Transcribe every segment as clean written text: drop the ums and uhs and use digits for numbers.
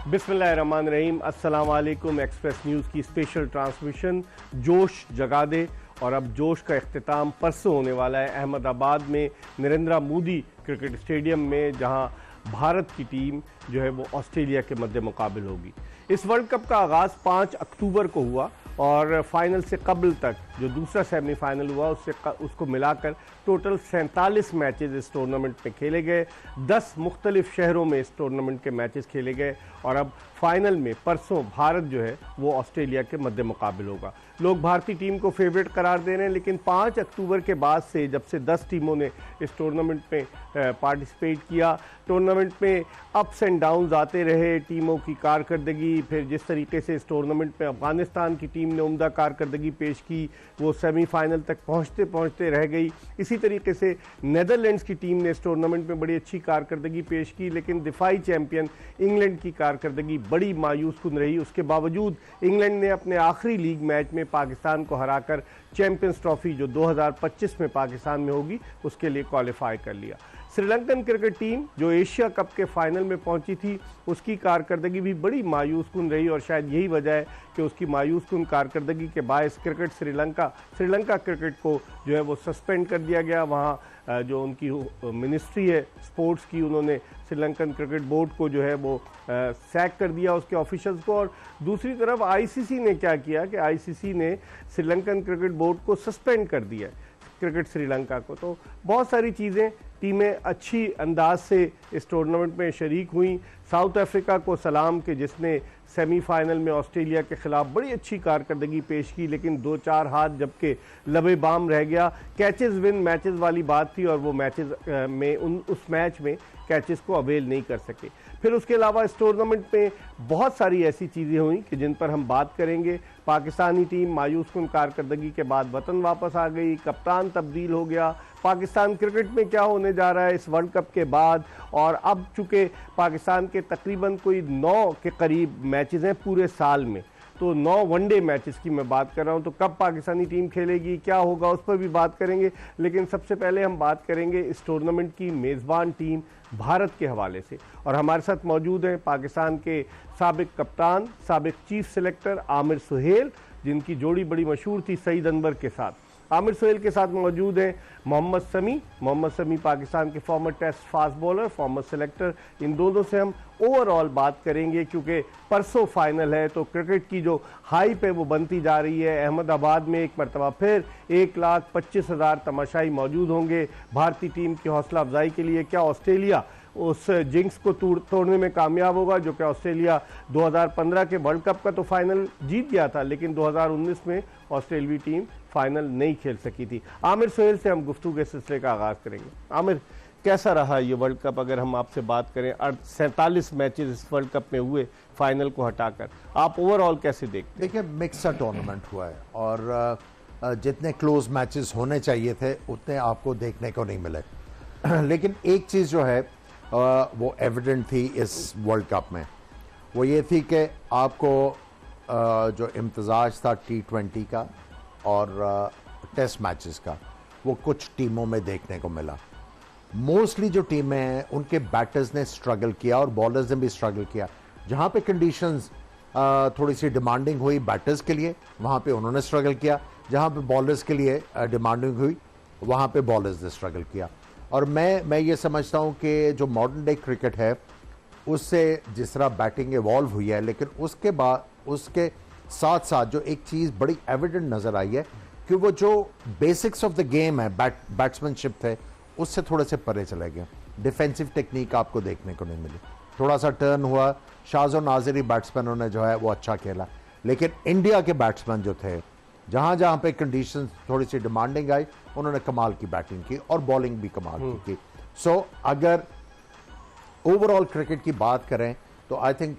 बिस्मिल्लाहिर्रहमानिर्रहीम, अस्सलाम वालेकुम। एक्सप्रेस न्यूज़ की स्पेशल ट्रांसमिशन जोश जगा दे, और अब जोश का इख्तिताम परसों होने वाला है अहमदाबाद में नरेंद्र मोदी क्रिकेट स्टेडियम में, जहां भारत की टीम जो है वो ऑस्ट्रेलिया के मद्दे मुकाबिल होगी। इस वर्ल्ड कप का आगाज़ 5 अक्टूबर को हुआ और फाइनल से कबल तक जो दूसरा सेमीफाइनल हुआ उसको मिलाकर टोटल 47 मैचेस इस टूर्नामेंट में खेले गए। 10 मुख्तलिफ शहरों में इस टूर्नामेंट के मैचेस खेले गए और अब फाइनल में परसों भारत जो है वो ऑस्ट्रेलिया के मद्दे मुकाबिल होगा। लोग भारतीय टीम को फेवरेट करार दे रहे हैं, लेकिन 5 अक्टूबर के बाद से जब से 10 टीमों ने इस टूर्नामेंट में पार्टिसिपेट किया, टूर्नामेंट में अप्स एंड डाउन्स आते रहे टीमों की कारकर्दगी। फिर जिस तरीके से इस टूर्नामेंट में अफगानिस्तान की टीम ने उम्दा कारकर्दगी पेश की, वो सेमीफाइनल तक पहुंचते पहुंचते रह गई। इसी तरीके से नेदरलैंड्स की टीम ने इस टूर्नामेंट में बड़ी अच्छी कारकर्दगी पेश की, लेकिन दिफाई चैंपियन इंग्लैंड की कारकर्दगी बड़ी मायूस कुन रही। उसके बावजूद इंग्लैंड ने अपने आखिरी लीग मैच में पाकिस्तान को हराकर चैंपियंस ट्रॉफी जो 2025 में पाकिस्तान में होगी उसके लिए क्वालिफाई कर लिया। श्रीलंकन क्रिकेट टीम जो एशिया कप के फाइनल में पहुंची थी, उसकी कारकर्दगी भी बड़ी मायूस कुन रही और शायद यही वजह है कि उसकी मायूस कुन कारकर्दगी के बायस क्रिकेट श्रीलंका क्रिकेट को जो है वो सस्पेंड कर दिया गया। वहाँ जो उनकी मिनिस्ट्री है स्पोर्ट्स की, उन्होंने श्रीलंकन क्रिकेट बोर्ड को जो है वो सैक कर दिया, उसके ऑफिशियल्स को। और दूसरी तरफ आईसीसी ने क्या किया कि आईसीसी ने श्रीलंकन क्रिकेट बोर्ड को सस्पेंड कर दिया क्रिकेट श्रीलंका को। तो बहुत सारी चीज़ें, टीमें अच्छी अंदाज से इस टूर्नामेंट में शरीक हुई। साउथ अफ्रीका को सलाम कि जिसने सेमीफाइनल में ऑस्ट्रेलिया के खिलाफ बड़ी अच्छी कारकर्दगी पेश की, लेकिन 2-4 हाथ जबकि लबे बाम रह गया। कैचेस विन मैचेस वाली बात थी और वो मैचेस में उस मैच में कैचेस को अवेल नहीं कर सके। फिर उसके अलावा इस टूर्नामेंट में बहुत सारी ऐसी चीज़ें हुई कि जिन पर हम बात करेंगे। पाकिस्तानी टीम मायूस कुन कारकर्दगी के बाद वतन वापस आ गई, कप्तान तब्दील हो गया। पाकिस्तान क्रिकेट में क्या होने जा रहा है इस वर्ल्ड कप के बाद, और अब चूँकि पाकिस्तान के तकरीबन कोई 9 के करीब मैचेस हैं पूरे साल में, तो 9 वनडे मैचेस की मैं बात कर रहा हूं, तो कब पाकिस्तानी टीम खेलेगी, क्या होगा, उस पर भी बात करेंगे। लेकिन सबसे पहले हम बात करेंगे इस टूर्नामेंट की मेज़बान टीम भारत के हवाले से, और हमारे साथ मौजूद हैं पाकिस्तान के साबिक कप्तान, साबिक चीफ सेलेक्टर आमिर सुहेल, जिनकी जोड़ी बड़ी मशहूर थी सईद अनवर के साथ। आमिर सुहेल के साथ मौजूद हैं मोहम्मद समी पाकिस्तान के former test fast bowler, former selector. इन दोनों से हम ओवरऑल बात करेंगे, क्योंकि परसों फाइनल है तो क्रिकेट की जो हाइप है वो बनती जा रही है। अहमदाबाद में एक मरतबा फिर 1,25,000 तमाशाई मौजूद होंगे भारतीय टीम की हौसला अफजाई के लिए। क्या ऑस्ट्रेलिया उस जिंक्स को तोड़ने में कामयाब होगा, जो कि ऑस्ट्रेलिया 2015 के वर्ल्ड कप का तो फाइनल जीत गया था, लेकिन 2019 में ऑस्ट्रेलियाई टीम फाइनल नहीं खेल सकी थी। आमिर सुहेल से हम गुफ्तगू के सिलसिले का आगाज़ करेंगे। आमिर, कैसा रहा ये वर्ल्ड कप? अगर हम आपसे बात करें, 47 मैचेस इस वर्ल्ड कप में हुए फाइनल को हटाकर, आप ओवरऑल कैसे देखते हैं? देखिए, मिक्सड टूर्नामेंट हुआ है और जितने क्लोज मैचेस होने चाहिए थे उतने आपको देखने को नहीं मिले। लेकिन एक चीज़ जो है वो एविडेंट थी इस वर्ल्ड कप में, वो ये थी कि आपको जो इम्तजाज था T20 का और टेस्ट मैचेस का, वो कुछ टीमों में देखने को मिला। मोस्टली जो टीमें हैं उनके बैटर्स ने स्ट्रगल किया और बॉलर्स ने भी स्ट्रगल किया। जहाँ पे कंडीशंस थोड़ी सी डिमांडिंग हुई बैटर्स के लिए, वहाँ पे उन्होंने स्ट्रगल किया। जहाँ पे बॉलर्स के लिए डिमांडिंग हुई, वहाँ पे बॉलर्स ने स्ट्रगल किया। और मैं ये समझता हूँ कि जो मॉडर्न डे क्रिकेट है उससे जिस तरह बैटिंग इवॉल्व हुई है, लेकिन उसके बाद उसके साथ साथ जो एक चीज़ बड़ी एविडेंट नज़र आई है कि वो जो बेसिक्स ऑफ द गेम है, बैट्समैनशिप थे, उससे थोड़े से परे चले गए। डिफेंसिव टेक्निक आपको देखने को नहीं मिली। थोड़ा सा टर्न हुआ, शाज़ो नाज़िरी बैट्समैनों ने जो है वो अच्छा खेला, लेकिन इंडिया के बैट्समैन जो थे, जहाँ जहाँ पे कंडीशंस थोड़ी सी डिमांडिंग आई, उन्होंने कमाल की बैटिंग की और बॉलिंग भी कमाल की। सो अगर ओवरऑल क्रिकेट की बात करें तो आई थिंक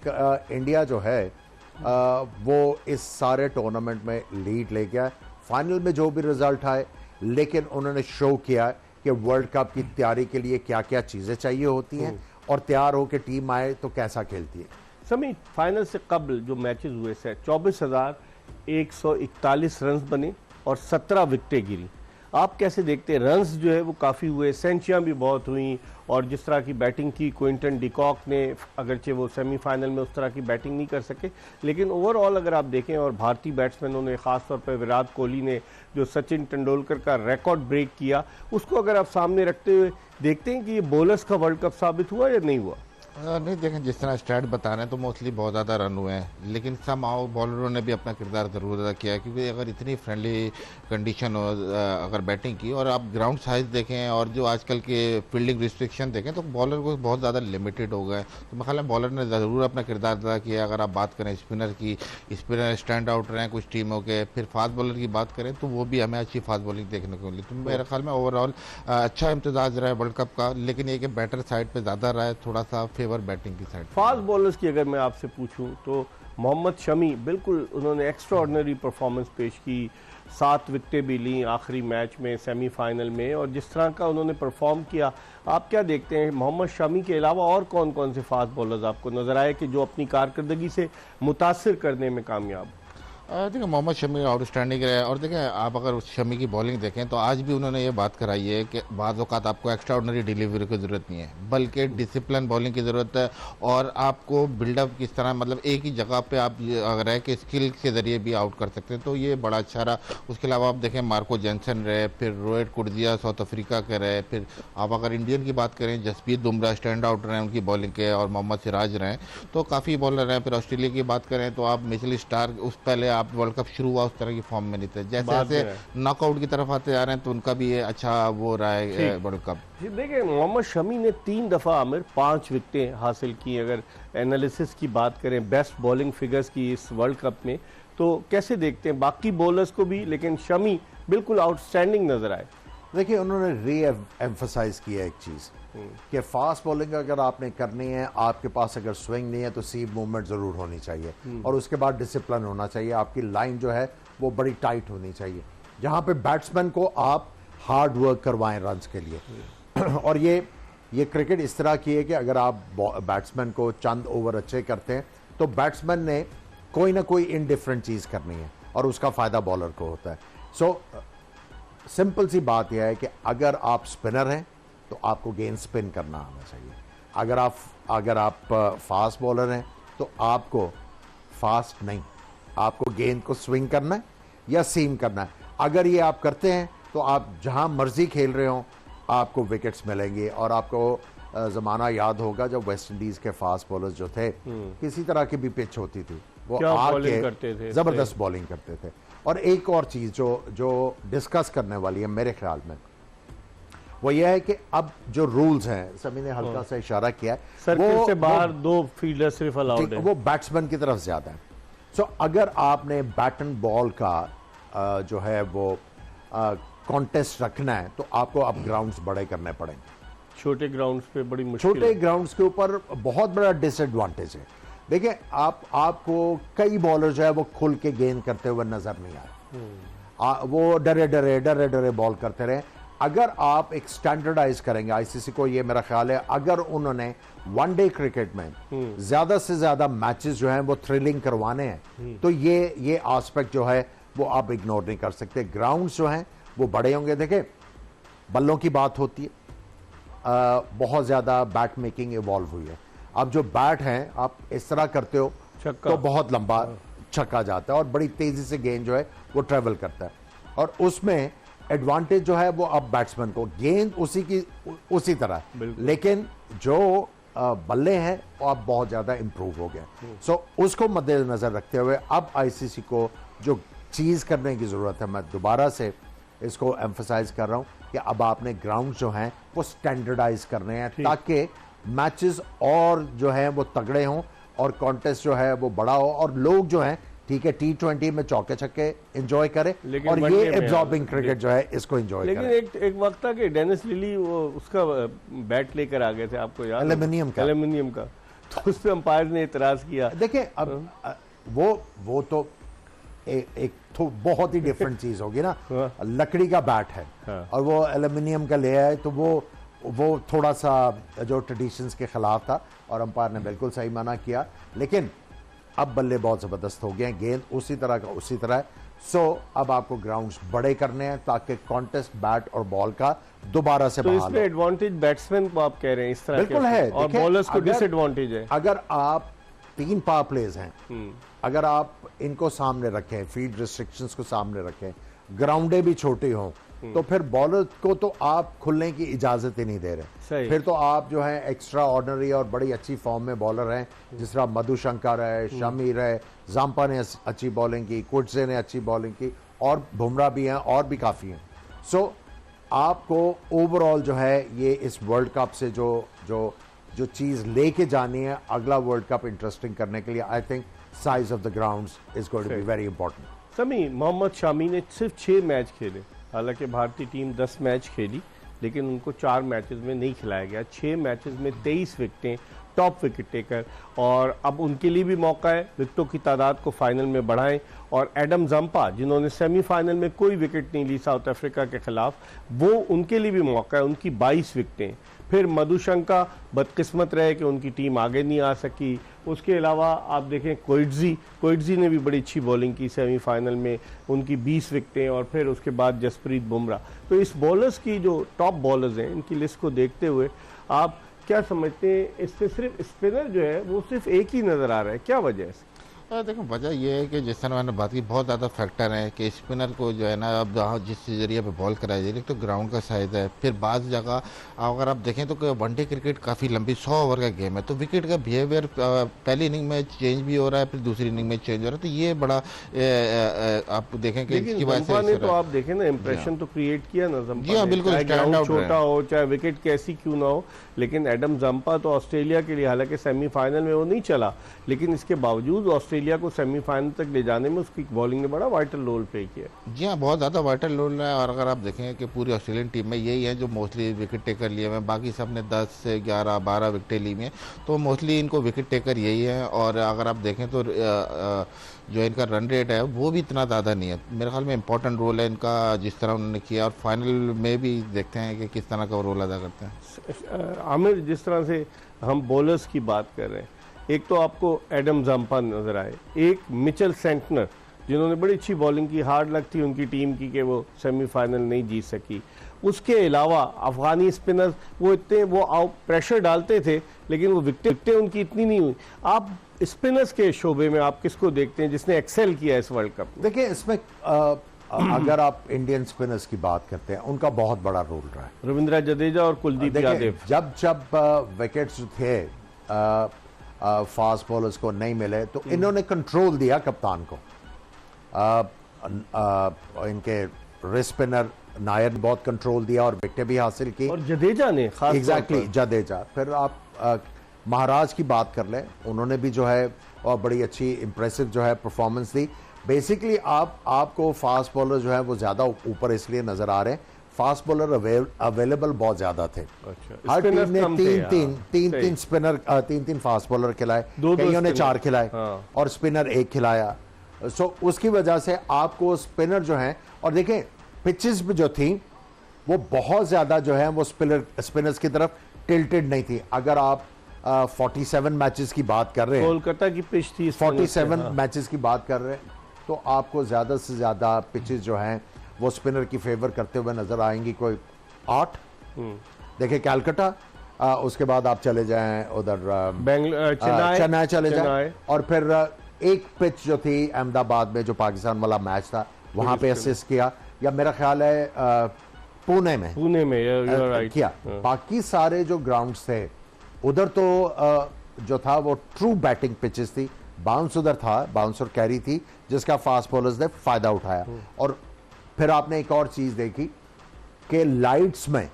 इंडिया जो है वो इस सारे टूर्नामेंट में लीड ले गया। फाइनल में जो भी रिजल्ट आए, लेकिन उन्होंने शो किया कि वर्ल्ड कप की तैयारी के लिए क्या क्या चीज़ें चाहिए होती हैं और तैयार हो के टीम आए तो कैसा खेलती है। समी, फाइनल से कबल जो मैचेस हुए से 24,141 रन बने और 17 विकेटें गिरी। आप कैसे देखते हैं? रन्स जो है वो काफ़ी हुए, सेंचुरियाँ भी बहुत हुई, और जिस तरह की बैटिंग की क्विंटन डिकॉक ने, अगरचे वो सेमीफाइनल में उस तरह की बैटिंग नहीं कर सके, लेकिन ओवरऑल अगर आप देखें, और भारतीय बैट्समैनों ने ख़ासतौर पर विराट कोहली ने जो सचिन तेंदुलकर का रिकॉर्ड ब्रेक किया, उसको अगर आप सामने रखते हुए देखते हैं कि ये बॉलर्स का वर्ल्ड कप साबित हुआ या नहीं हुआ? नहीं देखें, जिस तरह स्टैट बता रहे हैं तो मोस्टली बहुत ज़्यादा रन हुए हैं, लेकिन सम आओ बॉलरों ने भी अपना किरदार ज़रूर अदा किया है, क्योंकि अगर इतनी फ्रेंडली कंडीशन हो, अगर बैटिंग की, और आप ग्राउंड साइज देखें और जो आजकल के फील्डिंग रिस्ट्रिक्शन देखें, तो बॉलर को बहुत ज़्यादा लिमिटेड हो गए। तो मेरे ख्याल में बॉलर ने ज़रूर अपना किरदार अदा किया। अगर आप बात करें स्पिनर की, स्पिनर स्टैंड आउट रहे हैं कुछ टीमों के। फिर फास्ट बॉलर की बात करें तो वो भी हमें अच्छी फास्ट बॉलिंग देखने को मिली। तो मेरे ख्याल में ओवरऑल अच्छा इम्तजाज रहा है वर्ल्ड कप का, लेकिन ये कि बैटर साइड पर ज़्यादा रहा है, थोड़ा सा फेवर बैटिंग की साइड। फास्ट बॉलर्स की अगर मैं आपसे पूछूं तो मोहम्मद शमी, बिल्कुल उन्होंने एक्स्ट्राऑर्डिनरी परफॉर्मेंस पेश की, 7 विकेटें भी ली आखिरी मैच में सेमीफाइनल में, और जिस तरह का उन्होंने परफॉर्म किया, आप क्या देखते हैं मोहम्मद शमी के अलावा और कौन कौन से फास्ट बॉलर्स आपको नजर आए कि जो अपनी कारकर्दगी से मुतासिर करने में कामयाब? देखिए, मोहम्मद शमी आउटस्टैंडिंग रहे, और देखें आप अगर उस शमी की बॉलिंग देखें तो आज भी उन्होंने ये बात कराई है कि बाज़ औक़ात आपको एक्स्ट्रा ऑर्डिनरी डिलीवरी की ज़रूरत नहीं है, बल्कि डिसिप्लिन बॉलिंग की ज़रूरत है। और आपको बिल्डअप किस तरह, मतलब एक ही जगह पे आप अगर है कि स्किल के ज़रिए भी आउट कर सकते हैं, तो ये बड़ा अच्छा रहा। उसके अलावा आप देखें मार्को जेनसन रहे, फिर रोहित कुर्दिया साउथ अफ्रीका के रहे, फिर आप अगर इंडियन की बात करें जसप्रीत बुमराह स्टैंड आउट रहे उनकी बॉलिंग के, और मोहम्मद सिराज रहे, तो काफ़ी बॉलर हैं। फिर ऑस्ट्रेलिया की बात करें तो आप मिचेल स्टार्क, उस पहले आप वर्ल्ड कप शुरू उस तरह की फॉर्म में नहीं थे, जैसे जैसे नॉकआउट की तरफ आते जा रहे हैं तो उनका भी ये अच्छा वो रहा है वर्ल्ड कप। देखिए, मोहम्मद शमी ने 3 दफ़ा आमिर 5 विकेटें हासिल की। अगर एनालिसिस की बात करें बेस्ट बॉलिंग फिगर्स की इस वर्ल्ड कप में, तो कैसे देखते हैं बाकी बॉलर्स को भी, लेकिन शमी बिल्कुल आउटस्टैंडिंग नजर आए? देखिए, उन्होंने री एम्फसाइज किया एक चीज़ कि फास्ट बॉलिंग अगर आपने करनी है, आपके पास अगर स्विंग नहीं है तो सीव मूवमेंट ज़रूर होनी चाहिए, और उसके बाद डिसिप्लिन होना चाहिए। आपकी लाइन जो है वो बड़ी टाइट होनी चाहिए, जहाँ पे बैट्समैन को आप हार्ड वर्क करवाएं रन्स के लिए। और ये क्रिकेट इस तरह की है कि अगर आप बैट्समैन को चंद ओवर अच्छे करते हैं तो बैट्समैन ने कोई ना कोई इनडिफरेंट चीज़ करनी है, और उसका फ़ायदा बॉलर को होता है। सो सिंपल सी बात यह है कि अगर आप स्पिनर हैं तो आपको गेंद स्पिन करना आना चाहिए। अगर आप फास्ट बॉलर हैं तो आपको फास्ट नहीं, आपको गेंद को स्विंग करना है या सीम करना है। अगर ये आप करते हैं तो आप जहां मर्जी खेल रहे हो आपको विकेट्स मिलेंगे। और आपको ज़माना याद होगा जब वेस्ट इंडीज़ के फास्ट बॉलर्स जो थे, किसी तरह की भी पिच होती थी वो आके ज़बरदस्त बॉलिंग करते थे। और एक और चीज़ जो डिस्कस करने वाली है मेरे ख्याल में, वो ये है कि अब जो रूल्स हैं, सभी ने हल्का सा इशारा किया है, सर्किल से बाहर 2 फील्डर सिर्फ अलाउड है, वो बैट्समैन की तरफ ज्यादा है। सो अगर आपने बैट एंड बॉल का जो है वो कॉन्टेस्ट रखना है तो आपको अब ग्राउंड्स बड़े करने पड़ेंगे। छोटे ग्राउंड्स पे बड़ी मुश्किल छोटे ग्राउंड्स के ऊपर बहुत बड़ा डिसएडवांटेज है। देखिए, आपको कई बॉलर जो है वो खुल के गेंद करते हुए नजर नहीं आए, वो डरे डरे बॉल करते रहे। अगर आप एक स्टैंडर्डाइज करेंगे, आईसीसी को ये मेरा ख्याल है, अगर उन्होंने वनडे क्रिकेट में ज्यादा से ज्यादा मैचेस जो हैं वो थ्रिलिंग करवाने हैं, तो ये एस्पेक्ट जो है वो आप इग्नोर नहीं कर सकते। ग्राउंड्स जो हैं वो बड़े होंगे। देखें, बल्लों की बात होती है, बहुत ज्यादा बैट मेकिंग इवॉल्व हुई है। अब जो बैट हैं आप इस तरह करते हो तो बहुत लंबा छक्का जाता है और बड़ी तेजी से गेंद जो है वो ट्रेवल करता है, और उसमें एडवांटेज जो है वो अब बैट्समैन को, गेंद उसी तरह, लेकिन जो बल्ले हैं वो अब बहुत ज्यादा इंप्रूव हो गए। सो उसको मद्देनजर रखते हुए अब आईसीसी को जो चीज करने की जरूरत है, मैं दोबारा से इसको एम्फसाइज कर रहा हूं कि अब आपने ग्राउंड जो हैं वो स्टैंडर्डाइज करने हैं, ताकि मैचेस और जो है वो तगड़े हों और कॉन्टेस्ट जो है वो बड़ा हो, और लोग जो हैं, ठीक है, T20 में चौके छक्के एंजॉय करें और ये एब्जॉर्बिंग क्रिकेट जो है इसको एंजॉय करें। लेकिन एक वक्त था कि डेनिस लिली वो उसका बैट लेकर आ गए थे, आपको याद? एल्यूमिनियम का, तो उस पर अंपायर ने इतराज किया। देखिए, अब वो तो एक तो बहुत ही डिफरेंट चीज होगी ना। लकड़ी का बैट है और वो एल्यूमिनियम का ले आए, तो वो थोड़ा सा जो ट्रेडिशंस के खिलाफ था, और अंपायर ने बिल्कुल सही मना किया। लेकिन अब बल्ले बहुत ज़बरदस्त हो गए हैं, गेंद उसी तरह का उसी तरह है। सो अब आपको ग्राउंड्स बड़े करने हैं ताकि कॉन्टेस्ट बैट और बॉल का दोबारा से तो बहाल इसमें हो। एडवांटेज बैट्समैन को आप कह रहे हैं इस तरह बिल्कुल के है, और देखिए, बॉलर्स को अगर- डिसएडवांटेज है। अगर आप 3 पावर प्लेज हैं, अगर आप इनको सामने रखें, फील्ड रिस्ट्रिक्शंस को सामने रखें, ग्राउंडें भी छोटी हों, तो फिर बॉलर को तो आप खुलने की इजाजत ही नहीं दे सही। रहे। फिर तो आप जो है एक्स्ट्रा ऑर्डिनरी और बड़ी अच्छी फॉर्म में बॉलर हैं, जिस तरह मधुशंकर है, शमीर है, जाम्पा ने अच्छी बॉलिंग की, कुटसे ने अच्छी बॉलिंग की, और बुमराह भी हैं और भी काफ़ी हैं। सो आपको ओवरऑल जो है ये इस वर्ल्ड कप से जो जो जो चीज़ लेके जानी है अगला वर्ल्ड कप इंटरेस्टिंग करने के लिए, I think size of the grounds is going to be very important. Shami, Mohammed Shami ने सिर्फ 6 मैच खेले, हालांकि भारतीय टीम 10 मैच खेली, लेकिन उनको 4 मैचेस में नहीं खिलाया गया। 6 मैचेस में 23 विकेटें, टॉप विकेट टेकर, और अब उनके लिए भी मौका है विकेटों की तादाद को फाइनल में बढ़ाएं। और एडम जंपा, जिन्होंने सेमीफाइनल में कोई विकेट नहीं ली साउथ अफ्रीका के खिलाफ, वो उनके लिए भी मौका है, उनकी 22 विकेटें। फिर मधुशंका बदकिस्मत रहे कि उनकी टीम आगे नहीं आ सकी। उसके अलावा आप देखें कोइटजी ने भी बड़ी अच्छी बॉलिंग की सेमीफाइनल में, उनकी 20 विकेटें, और फिर उसके बाद जसप्रीत बुमराह। तो इस बॉलर्स की जो टॉप बॉलर्स हैं, इनकी लिस्ट को देखते हुए आप क्या समझते हैं, इससे सिर्फ स्पिनर जो है वो सिर्फ एक ही नज़र आ रहा है, क्या वजह है? देखो, वजह यह है कि जिस तरह मैंने बात की, बहुत ज़्यादा फैक्टर है कि स्पिनर को जो है ना, अब जहाँ जिस जरिए पे बॉल कराई जा रही है, तो ग्राउंड का साइज़ है, फिर बाज़ जगह अगर आप देखें तो वनडे क्रिकेट काफ़ी लंबी 100 ओवर का गेम है, तो विकेट का बिहेवियर पहली इनिंग में चेंज भी हो रहा है, फिर दूसरी इनिंग में चेंज हो रहा है, तो ये बड़ा आप देखें कि लेकिन इसकी वजह जंपा ने से तो आप देखें ना, इंप्रेशन तो क्रिएट किया ना जंपा जी हाँ, ने, बिल्कुल, चाहे stand ग्राउंड out छोटा रहे। हो, चाहे विकेट कैसी क्यों ना हो, लेकिन एडम जंपा तो ऑस्ट्रेलिया के लिए, हालांकि सेमीफाइनल में वो नहीं चला, लेकिन इसके बावजूद ऑस्ट्रेलिया को सेमीफाइनल तक ले जाने में उसकी बॉलिंग ने बड़ा वाइटल रोल प्ले किया। जी हाँ, बहुत ज़्यादा वाइटल रोल है। और अगर आप देखें कि पूरी ऑस्ट्रेलियन टीम में यही है जो मोस्टली विकेट टेकर लिए हुए हैं, बाकी सब ने 10 से 11 12 विकेटें ली हुई हैं, तो मोस्टली इनको विकेट टेकर यही है। और अगर आप देखें तो जो इनका रन रेट है वो भी इतना ज़्यादा नहीं है। मेरे ख्याल में इंपॉर्टेंट रोल है इनका, जिस तरह उन्होंने किया, और फाइनल में भी देखते हैं कि किस तरह का रोल अदा करते हैं। आमिर, जिस तरह से हम बॉलर्स की बात कर रहे हैं, एक तो आपको एडम जंपा नजर आए, एक मिचेल सेंटनर जिन्होंने बड़ी अच्छी बॉलिंग की, हार्ड लक थी उनकी टीम की कि वो सेमीफाइनल नहीं जीत सकी। उसके अलावा अफगानी स्पिनर्स वो इतने प्रेशर डालते थे, लेकिन वो विकेटें उनकी इतनी नहीं हुई। आप स्पिनर्स के शोबे में आप किसको देखते हैं जिसने एक्सेल किया इस वर्ल्ड कप में? देखिए, इसमें अगर आप इंडियन स्पिनर्स की बात करते हैं, उनका बहुत बड़ा रोल रहा है। रविंद्र जडेजा और कुलदीप देखिए, यादव, जब विकेट्स थे फास्ट बॉलर्स को नहीं मिले, तो इन्होंने कंट्रोल दिया कप्तान को। इनके रिस्ट स्पिनर नायर ने बहुत कंट्रोल दिया और विकेटें भी हासिल की। और जडेजा ने खास एग्जैक्टली, जडेजा। फिर आप महाराज की बात कर लें, उन्होंने भी जो है और बड़ी अच्छी इंप्रेसिव जो है परफॉर्मेंस दी। बेसिकली आपको फास्ट बॉलर जो है वो ज़्यादा ऊपर इसलिए नज़र आ रहे हैं, फास्ट बॉलर अवेलेबल बहुत ज़्यादा थे। अच्छा, हर टीम spinners ने कम थे, तीन स्पिनर, 3 फास्ट बॉलर खिलाए, दो कईयों ने spinner, 4 खिलाए, हाँ। और स्पिनर 1 खिलाया। सो उसकी वजह से आपको स्पिनर जो हैं, और देखें पिचेस भी जो थी वो बहुत ज़्यादा जो है वो स्पिनर्स की तरफ टिल्टेड नहीं थी। अगर आप 47 मैचेस की बात कर रहे हैं, कोलकाता की पिच थी, 47 मैचेस की बात कर रहे हैं, तो आपको ज़्यादा से ज़्यादा पिचेस जो हैं वो स्पिनर की फेवर करते हुए नज़र आएंगी। कोई 8 देखिए कैलकाटा, उसके बाद आप चले जाएं उधर चेन्नई चले जाएं, और फिर एक पिच जो थी अहमदाबाद में जो पाकिस्तान वाला मैच था, वहां पे असिस्ट किया, या मेरा ख्याल है पुणे में किया। बाकी सारे जो ग्राउंड्स थे उधर तो जो था वो ट्रू बैटिंग पिचेस थी। बाउंस उधर था, बाउंस और कैरी थी, जिसका फास्ट बॉलर्स ने फायदा उठाया। और फिर आपने एक और चीज देखी कि लाइट्स में,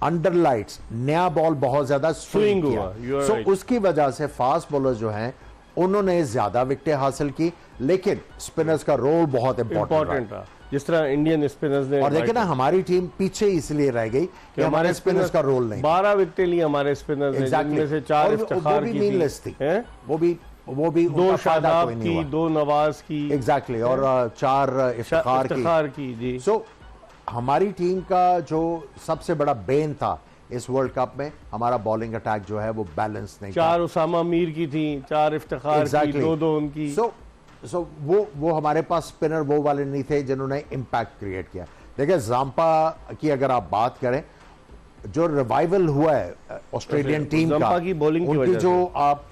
अंडर लाइट्स नया बॉल बहुत ज्यादा स्विंग हुआ, सो उसकी वजह से फास्ट बॉलर्स जो हैं उन्होंने ज्यादा विकेटें हासिल की, लेकिन स्पिनर्स का रोल बहुत इंपॉर्टेंट था। जिस तरह इंडियन स्पिनर्स ने, और देखिए ना, हमारी टीम पीछे इसलिए रह गई कि हमारे स्पिनर्स का रोल नहीं। 12 विकेटें ली हमारे स्पिनर्स ने, जिनमें से 4 इफ्तिखार की थी, वो भी 2 शादाब की, 2 नवाज की, एग्जैक्टली, और 4 इफ्तिखार की जी। सो हमारी टीम का जो सबसे बड़ा बेन था इस वर्ल्ड कप में, हमारा बॉलिंग अटैक जो है वो बैलेंस नहीं 4 उसामा मीर की थी, 4 इफ्तिखार की, 2 उनकी। सो सो वो हमारे पास स्पिनर वो वाले नहीं थे जिन्होंने इम्पैक्ट क्रिएट किया। देखिए जाम्पा की अगर आप बात करें, जो रिवाइवल हुआ है ऑस्ट्रेलियन टीम का, जाम्पा की बॉलिंग की उनकी वजह जो आप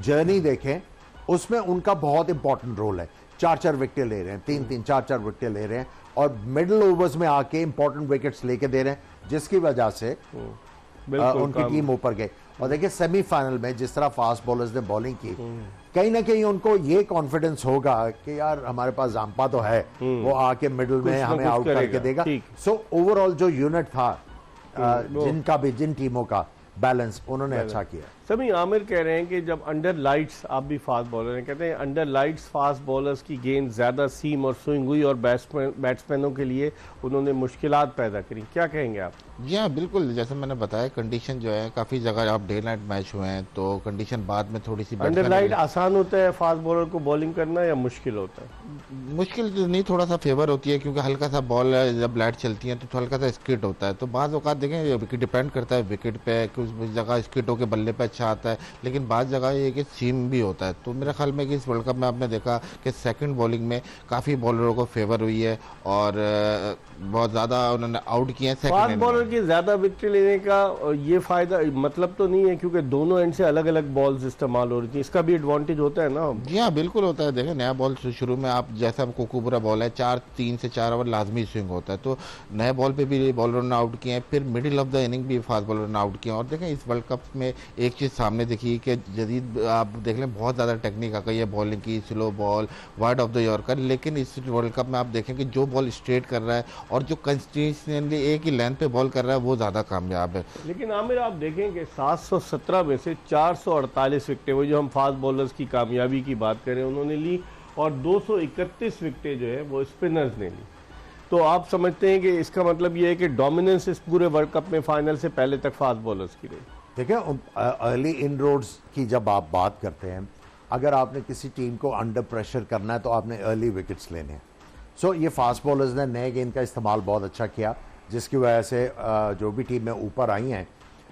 जर्नी देखें उसमें उनका बहुत इंपॉर्टेंट रोल है। 4-4 विकेट ले रहे हैं, 3-3 4-4 विकेट ले रहे हैं और मिडिल ओवर्स में आके इंपॉर्टेंट विकेट्स लेके दे रहे हैं, जिसकी वजह से उनकी टीम ऊपर गई। और देखिए सेमीफाइनल में जिस तरह फास्ट बॉलर्स ने बॉलिंग की, कहीं ना कहीं उनको ये कॉन्फिडेंस होगा कि यार हमारे पास जाम्पा तो है, वो आके मिडिल में हमें आउट करके देगा। सो ओवरऑल जो यूनिट था जिनका भी, जिन टीमों का बैलेंस, उन्होंने अच्छा किया। सभी आमिर कह रहे हैं कि जब अंडर लाइट्स, आप भी फास्ट बॉलर हैं, कहते हैं अंडर लाइट्स फास्ट बॉलर्स की गेंद ज़्यादा सीम और स्विंग हुई और बैट्समैनों के लिए उन्होंने मुश्किलात पैदा करी। क्या कहेंगे आप? जी हाँ, बिल्कुल, जैसे मैंने बताया कंडीशन जो है काफ़ी जगह आप डे नाइट मैच हुए हैं तो कंडीशन बाद में थोड़ी सी अंडर लाइट आसान होता है फास्ट बॉलर को बॉलिंग करना या मुश्किल होता है? मुश्किल तो नहीं, थोड़ा सा फेवर होती है क्योंकि हल्का सा बॉल जब लाइट चलती है तो हल्का सा स्किट होता है। तो बाज़ औक़ात देखें विकेट डिपेंड करता है विकेट पे, कुछ जगह स्किट होकर बल्ले पे अच्छा आता है, लेकिन बाज़ जगह ये कि सीम भी होता है। तो मेरे ख्याल में कि इस वर्ल्ड कप में आपने देखा कि सेकंड बॉलिंग में काफ़ी बॉलरों को फेवर हुई है और बहुत ज़्यादा उन्होंने आउट किए हैं। फास्ट बॉलर की ज़्यादा विकेट लेने का ये फ़ायदा मतलब तो नहीं है क्योंकि दोनों एंड से अलग अलग बॉल्स इस्तेमाल हो रही थी, इसका भी एडवांटेज होता है ना? जी हाँ, बिल्कुल होता है। देखें नया बॉल शुरू में आप जैसा कोकूबरा बॉल है 3 से 4 ओवर लाजमी स्विंग होता है, तो नए बॉल पे भी बॉलरों ने आउट किए हैं, फिर मिडिल ऑफ द इनिंग भी फास्ट बॉलर ने आउट किए हैं। और देखें इस वर्ल्ड कप में एक चीज़ सामने दिखी कि जदीद आप देख लें बहुत ज़्यादा टेक्निक आ गई है बॉलिंग की, slow ball, wide of the yorker, लेकिन इस वर्ल्ड कप में आप देखें कि जो बॉल स्ट्रेट कर रहा है और जो कंसिस्टेंटली एक ही लेंथ पे बॉल कर रहा है वो ज़्यादा कामयाब है। लेकिन आमिर आप देखें कि 717 में से 448 विकेटें, वो जो हम फास्ट बॉलर्स की कामयाबी की बात करें, उन्होंने ली और 231 विकेटें जो है वो स्पिनर्स ने ली। तो आप समझते हैं कि इसका मतलब ये है कि डोमिनेंस इस पूरे वर्ल्ड कप में फाइनल से पहले तक फास्ट बॉलर्स की रही। देखिए अर्ली इन रोड्स की जब आप बात करते हैं, अगर आपने किसी टीम को अंडर प्रेशर करना है तो आपने अर्ली विकेट्स लेने हैं। सो ये फास्ट बॉलर्स ने नए गेंद का इस्तेमाल बहुत अच्छा किया, जिसकी वजह से जो भी टीमें ऊपर आई हैं,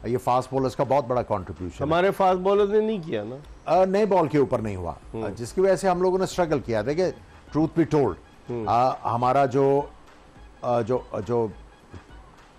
ये फास्ट बॉलर्स का बहुत बड़ा कंट्रीब्यूशन। हमारे फास्ट बॉलर्स ने नहीं किया ना, नए बॉल के ऊपर नहीं हुआ, जिसकी वजह से हम लोगों ने स्ट्रगल किया। देखिए ट्रूथ बी टोल्ड, हमारा जो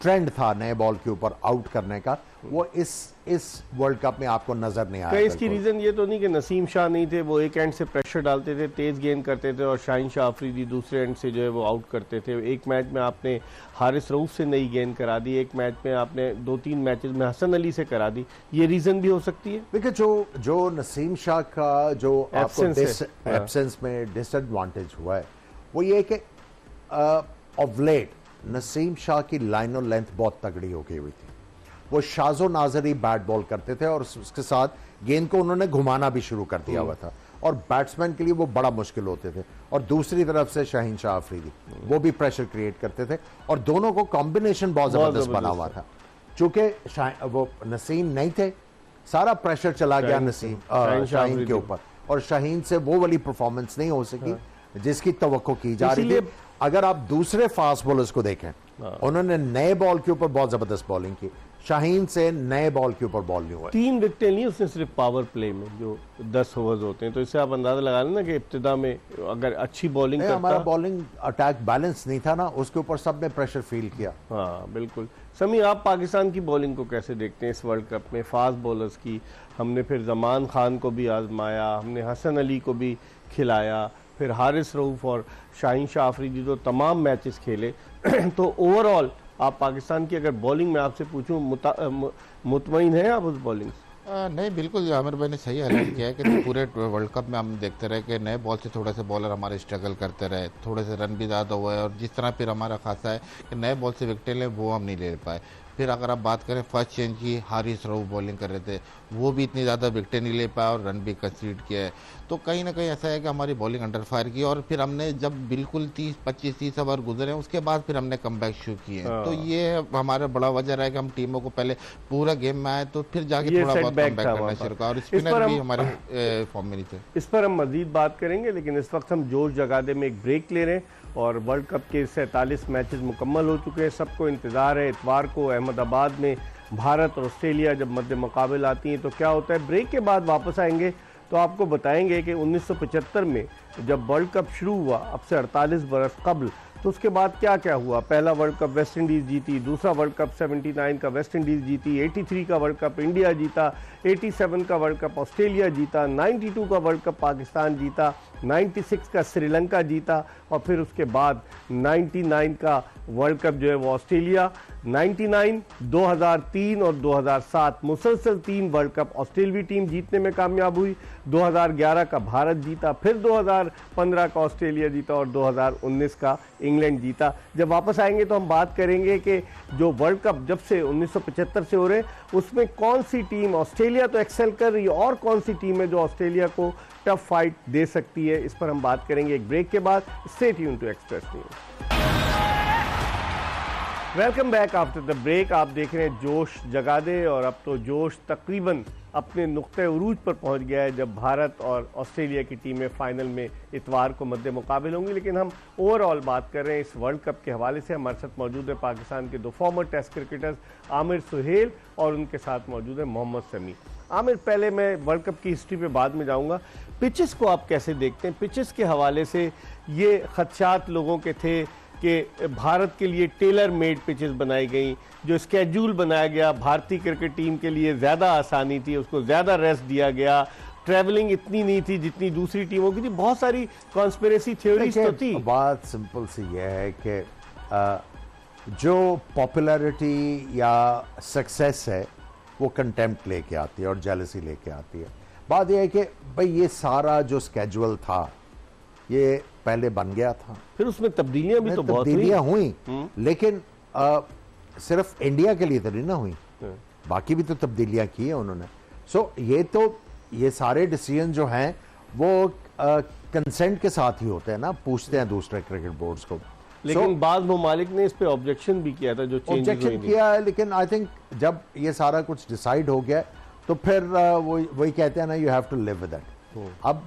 ट्रेंड था नए बॉल के ऊपर आउट करने का, वो इस वर्ल्ड कप में आपको नजर नहीं आया। इसकी रीजन ये तो नहीं कि नसीम शाह नहीं थे, वो एक एंड से प्रेशर डालते थे, तेज गेंद करते थे और शाहीन शाह अफरीदी दूसरे एंड से जो है वो आउट करते थे। एक मैच में आपने हारिस रऊफ से नई गेंद करा दी, एक मैच में आपने 2-3 मैचेस में हसन अली से करा दी, ये रीजन भी हो सकती है। देखिए जो नसीम शाह का जो एब्सेंस में डिसएडवांटेज हुआ है वो ये कि ऑफ लेट नसीम शाह की लाइन और लेंथ बहुत तगड़ी हो गई हुई थी। वो शाजो नाजरी बैट बॉल करते थे और उसके साथ गेंद को उन्होंने घुमाना भी शुरू कर दिया हुआ था और बैट्समैन के लिए वो बड़ा मुश्किल होते थे। और दूसरी तरफ से शाहीन शाह अफरीदी, वो भी प्रेशर क्रिएट करते थे और दोनों को कॉम्बिनेशन बहुत जबरदस्त बना हुआ था। चूंकि वो नसीम नहीं थे, सारा प्रेशर चला गया नसीम शाहीन के ऊपर और शाहीन से वो वाली परफॉर्मेंस नहीं हो सकी जिसकी तवक्को की जा रही थी। अगर आप दूसरे फास्ट बॉलर्स को देखें, उन्होंने नए बॉल के ऊपर बहुत जबरदस्त बॉलिंग की, शाहीन से नए बॉल के ऊपर बॉल नहीं हुआ। 3 विकेटें ली उसने सिर्फ पावर प्ले में, जो 10 ओवर्स होते हैं, तो इससे आप अंदाजा लगा लेना कि इब्तिदा में अगर अच्छी बॉलिंग करता, हमारा बॉलिंग अटैक बैलेंस नहीं था ना, उसके ऊपर सबने प्रेशर फील किया। हाँ बिल्कुल। समी, आप पाकिस्तान की बॉलिंग को कैसे देखते हैं इस वर्ल्ड कप में? फास्ट बॉलर्स की हमने फिर जमान खान को भी आजमाया, हमने हसन अली को भी खिलाया, फिर हारिस रऊफ और शाहीन शाह अफरीदी तो तमाम मैचेस खेले। तो ओवरऑल आप पाकिस्तान की अगर बॉलिंग में आपसे पूछूं, मुतमईन है आप उस बॉलिंग से? नहीं, बिल्कुल आमिर भाई ने सही हाईलाइट किया है कि पूरे वर्ल्ड कप में हम देखते रहे कि नए बॉल से थोड़े से बॉलर हमारे स्ट्रगल करते रहे, थोड़े से रन भी ज़्यादा हुए और जिस तरह फिर हमारा खासा है कि नए बॉल से विकेटें लें वो हम नहीं ले पाए। फिर अगर आप बात करें फर्स्ट चेंज की, हारिस रऊफ बॉलिंग कर रहे थे, वो भी इतनी ज़्यादा विकेटें नहीं ले पाए और रन भी कंसीड किया है। तो कहीं ना कहीं ऐसा है कि हमारी बॉलिंग अंडर फायर की और फिर हमने जब बिल्कुल 25-30 ओवर गुजरे उसके बाद फिर हमने कमबैक शुरू किए हैं। तो ये हमारा बड़ा वजह है कि हम टीमों को पहले पूरा गेम में आए तो फिर जाके थोड़ा बहुत कमबैक करना शुरू किया और स्पिनर भी हमारे फॉर्म में नहीं थे। इस पर हम मजीद बात करेंगे, लेकिन इस वक्त हम जोश जगादे में एक ब्रेक ले रहे हैं और वर्ल्ड कप के 47 मैचेस मुकम्मल हो चुके हैं। सबको इंतज़ार है इतवार को अहमदाबाद में भारत और ऑस्ट्रेलिया जब मद्दे मुकाबले आती हैं तो क्या होता है। ब्रेक के बाद वापस आएंगे, तो आपको बताएंगे कि 1975 में जब वर्ल्ड कप शुरू हुआ, अब से 48 बरस कबल, तो उसके बाद क्या क्या हुआ। पहला वर्ल्ड कप वेस्ट इंडीज़ जीती, दूसरा वर्ल्ड कप 79 का वेस्ट इंडीज़ जीती, 83 का वर्ल्ड कप इंडिया जीता, 87 का वर्ल्ड कप ऑस्ट्रेलिया जीता, 92 का वर्ल्ड कप पाकिस्तान जीता, 96 का श्रीलंका जीता, और फिर उसके बाद 99 का वर्ल्ड कप जो है वो ऑस्ट्रेलिया, 99, 2003 और 2007 मुसलसल 3 वर्ल्ड कप ऑस्ट्रेलियावी टीम जीतने में कामयाब हुई। 2011 का भारत जीता, फिर 2015 का ऑस्ट्रेलिया जीता और 2019 का इंग्लैंड जीता। जब वापस आएंगे तो हम बात करेंगे कि जो वर्ल्ड कप जब से 1975 से हो रहे हैं उसमें कौन सी टीम, ऑस्ट्रेलिया तो एक्सेल कर रही है, और कौन सी टीम है जो ऑस्ट्रेलिया को टफ फाइट दे सकती है, इस पर हम बात करेंगे एक ब्रेक के बाद। Stay tuned to Express News. Welcome back after the break. आप देख रहे हैं जोश जगा दे, और अब तो जोश तकरीबन अपने नुक्ते उरूज पर पहुंच गया है जब भारत और ऑस्ट्रेलिया की टीमें फाइनल में इतवार को मद्दे मुकाबिल होंगी। लेकिन हम ओवरऑल बात कर रहे हैं इस वर्ल्ड कप के हवाले से। हमारे साथ मौजूद है पाकिस्तान के 2 former test cricketers Aamir Sohail, और उनके साथ मौजूद है मोहम्मद शमी। आमिर, पहले मैं वर्ल्ड कप की हिस्ट्री पे बाद में जाऊंगा। पिचेस को आप कैसे देखते हैं? पिचेस के हवाले से ये खदशात लोगों के थे कि भारत के लिए टेलर मेड पिचेस बनाई गई, जो स्केड्यूल बनाया गया भारतीय क्रिकेट टीम के लिए ज़्यादा आसानी थी, उसको ज़्यादा रेस्ट दिया गया, ट्रैवलिंग इतनी नहीं थी जितनी दूसरी टीमों की थी। बहुत सारी कॉन्स्पिरेसी थ्योरीज तो थी। बात सिंपल सी यह है कि जो पॉपुलैरिटी या सक्सेस है वो कंटेम्प्ट लेके आती है और जेलसी लेके आती है। बात यह है कि भाई ये सारा जो स्केड्यूल था ये पहले बन गया था, फिर उसमें तब्दीलियां भी तो बहुत हुई, लेकिन सिर्फ इंडिया के लिए तो नहीं ना हुई, बाकी भी तो तब्दीलियां की है उन्होंने। सो ये सारे डिसीजन जो हैं वो कंसेंट के साथ ही होते हैं ना, पूछते हैं दूसरे क्रिकेट बोर्ड्स को। लेकिन बाद ममालिक ने इस पे ऑब्जेक्शन भी किया था, जो ऑब्जेक्शन किया है, लेकिन आई थिंक जब ये सारा कुछ डिसाइड हो गया तो फिर वही कहते हैं ना, you have to live with that. अब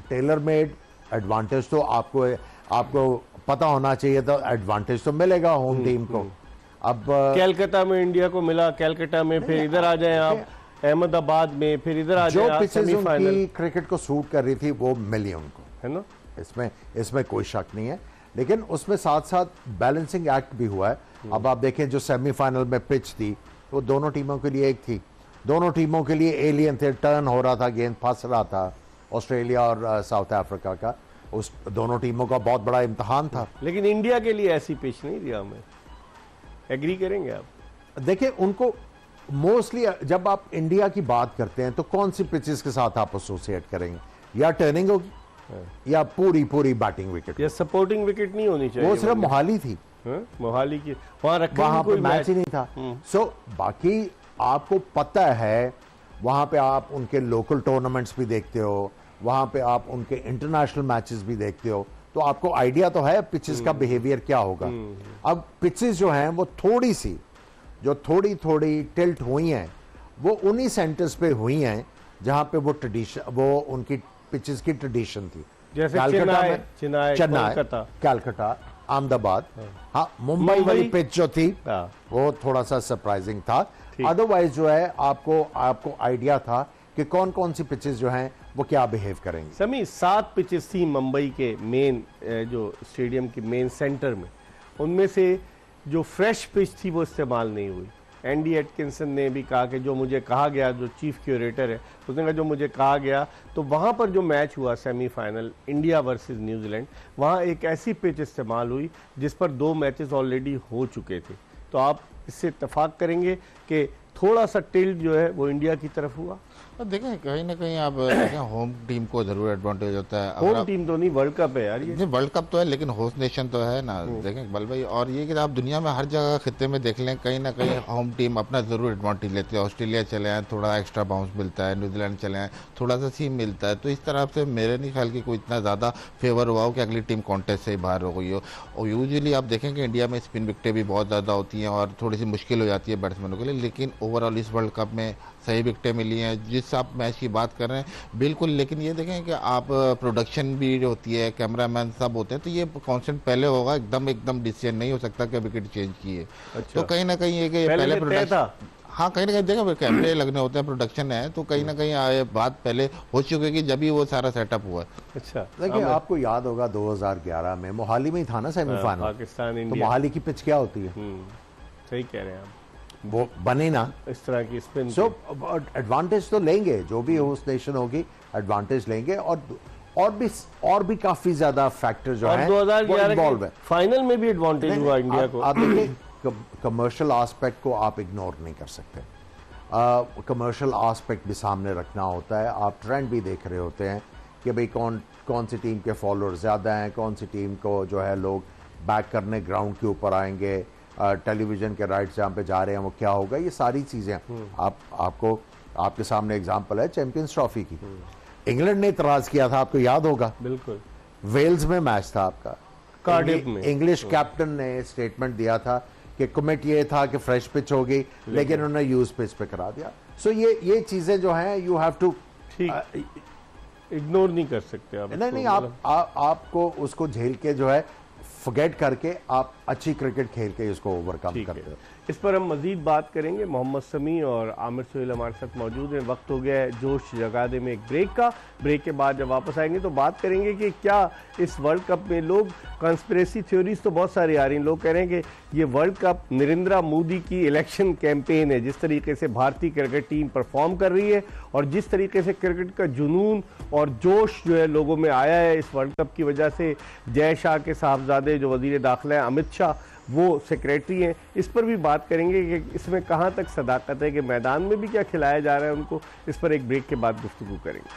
टेलर मेड एडवांटेज तो आपको पता होना चाहिए, तो एडवांटेज तो मिलेगा होम टीम को। अब कैलकाटा में इंडिया को मिला, कैलकाटा में, फिर इधर आ जाए आप अहमदाबाद में, फिर इधर आ जाए जो पिचेस उनकी क्रिकेट को सूट कर रही थी वो मिली उनको, है ना, इसमें कोई शक नहीं है। लेकिन उसमें साथ साथ बैलेंसिंग एक्ट भी हुआ है। अब आप देखें जो सेमीफाइनल में पिच थी वो दोनों टीमों के लिए एक थी, दोनों टीमों के लिए एलियन थे, टर्न हो रहा था, गेंद फंस रहा था, ऑस्ट्रेलिया और साउथ अफ्रीका का, उस दोनों टीमों का बहुत बड़ा इम्तिहान था। लेकिन इंडिया के लिए ऐसी पिच नहीं दिया हमें, एग्री करेंगे आप? देखिए उनको मोस्टली जब आप इंडिया की बात करते हैं तो कौन सी पिचेस के साथ आप एसोसिएट करेंगे? या टर्निंग होगी या पूरी बैटिंग विकेट, या सपोर्टिंग विकेट नहीं होनी चाहिए। वो सिर्फ मोहाली थी, मोहाली की, वहां कोई मैच ही नहीं था। सो बाकी आपको पता है वहां पे आप उनके लोकल टूर्नामेंट्स भी देखते हो, वहां पे आप उनके इंटरनेशनल मैचेस भी देखते हो, तो आपको आइडिया तो है पिचेस का बिहेवियर क्या होगा। अब पिचेस जो हैं वो थोड़ी टिल्ट हुई हैं, वो उन्हीं सेंटर्स पे हुई हैं जहां पे वो ट्रेडिशन, वो उनकी पिचेस की ट्रेडिशन थी, जैसे चेन्नई, कैलकाटा, अहमदाबाद। हाँ, मुंबई वाली पिच जो थी वो थोड़ा सा सरप्राइजिंग था। अदरवाइज जो है आपको आइडिया था कि कौन कौन सी पिचेस जो हैं वो क्या बिहेव करेंगे। समी 7 पिचेस थी मुंबई के मेन जो स्टेडियम के मेन सेंटर में, उनमें से जो फ्रेश पिच थी वो इस्तेमाल नहीं हुई। एंडी एटकिंसन ने भी कहा कि जो मुझे कहा गया, जो चीफ क्यूरेटर है उसने कहा जो मुझे कहा गया, तो वहाँ पर जो मैच हुआ सेमीफाइनल इंडिया वर्सेस न्यूजीलैंड, वहाँ एक ऐसी पिच इस्तेमाल हुई जिस पर 2 मैचेस ऑलरेडी हो चुके थे। तो आप इससे इत्तेफाक करेंगे कि थोड़ा सा टिल्ट जो है वो इंडिया की तरफ हुआ। देखें कहीं ना कहीं आप देखें होम टीम को जरूर एडवांटेज होता है। होम टीम तो नहीं, वर्ल्ड कप है यार, ये वर्ल्ड कप तो है लेकिन होस्ट नेशन तो है ना। देखें इकबाल भाई, और ये कि आप दुनिया में हर जगह खित्ते में देख लें, कहीं ना कहीं होम टीम अपना जरूर एडवांटेज लेते हैं। ऑस्ट्रेलिया चले आए थोड़ा एक्स्ट्रा बाउंस मिलता है, न्यूजीलैंड चले आए थोड़ा सा सीम मिलता है, तो इस तरह से मेरे नहीं ख्याल कि कोई इतना ज़्यादा फेवर हुआ हो कि अगली टीम कॉन्टेस्ट से ही बाहर हो गई हो। और यूजुअली आप देखेंगे इंडिया में स्पिन विकेटें भी बहुत ज़्यादा होती हैं और थोड़ी सी मुश्किल हो जाती है बैट्समैनों के लिए, लेकिन ओवरऑल इस वर्ल्ड कप में सही विकेटें मिली हैं। जिस आप मैच की बात कर रहे हैं बिल्कुल, लेकिन ये देखें कि आप प्रोडक्शन भी होती है, कैमरामैन सब होते हैं, तो ये कॉन्सेंट पहले होगा, एकदम डिसीजन नहीं हो सकता कि विकेट चेंज किए। अच्छा। तो कहीं ना कहीं ये कि पहले प्रोडक्शन, हाँ कहीं ना कहीं देखा कैमरे लगने होते हैं, प्रोडक्शन है, तो कहीं ना कहीं बात पहले हो चुकी है कि जब ही वो सारा सेटअप हुआ है। अच्छा, देखिए आपको याद होगा 2011 में मोहाली में ही था ना सेमीफाइनल, पाकिस्तान तो इंडिया। मोहाली की पिच क्या होती है, सही कह रहे हैं आप, वो बने ना। इस तरह की स्पिन। सो एडवांटेज तो लेंगे, जो भी होस्ट नेशन होगी एडवांटेज लेंगे, और भी काफी ज्यादा फैक्टर जो और है 2011 इन्वॉल्व के है। फाइनल में भी एडवांटेज हुआ इंडिया को। आप देखिए कमर्शियल एस्पेक्ट को आप इग्नोर नहीं कर सकते, कमर्शियल एस्पेक्ट भी सामने रखना होता है। आप ट्रेंड भी देख रहे होते हैं कि भाई कौन सी टीम के फॉलोअर ज़्यादा हैं, कौन सी टीम को जो है लोग बैक करने ग्राउंड के ऊपर आएंगे, टेलीविजन के राइट्स जहाँ पे जा रहे हैं वो क्या होगा, ये सारी चीज़ें आपको आपके सामने एग्जांपल है चैंपियंस ट्रॉफी की। इंग्लैंड ने इतराज़ किया था, आपको याद होगा, बिल्कुल, वेल्स में मैच था आपका, कार्डिफ में। इंग्लिश कैप्टन ने स्टेटमेंट दिया था कि कमिट ये था कि फ्रेश पिच होगी, लेकिन उन्होंने यूज पिच पे करा दिया। सो ये चीजें जो हैं यू हैव टू, ठीक, इग्नोर नहीं कर सकते आप। नहीं आपको उसको झेल के जो है फॉरगेट करके आप अच्छी क्रिकेट खेल के इसको ओवरकम करते हो। इस पर हम मजीद बात करेंगे। मोहम्मद समी और आमिर सुहेल हमारे साथ मौजूद हैं। वक्त हो गया है जोश जगा दे में एक ब्रेक का। ब्रेक के बाद जब वापस आएंगे तो बात करेंगे कि क्या इस वर्ल्ड कप में लोग, कंस्पिरेसी थ्योरीज तो बहुत सारी आ रही हैं, लोग कह रहे हैं कि ये वर्ल्ड कप नरेंद्र मोदी की इलेक्शन कैंपेन है। जिस तरीके से भारतीय क्रिकेट टीम परफॉर्म कर रही है और जिस तरीके से क्रिकेट का जुनून और जोश जो है लोगों में आया है इस वर्ल्ड कप की वजह से, जय शाह के साहबजादे जो वजीर दाखिला है अमित शाह वो सेक्रेटरी हैं, इस पर भी बात करेंगे कि इसमें कहाँ तक सदाकत है, कि मैदान में भी क्या खिलाया जा रहा है उनको। इस पर एक ब्रेक के बाद गुफ्तगू करेंगे।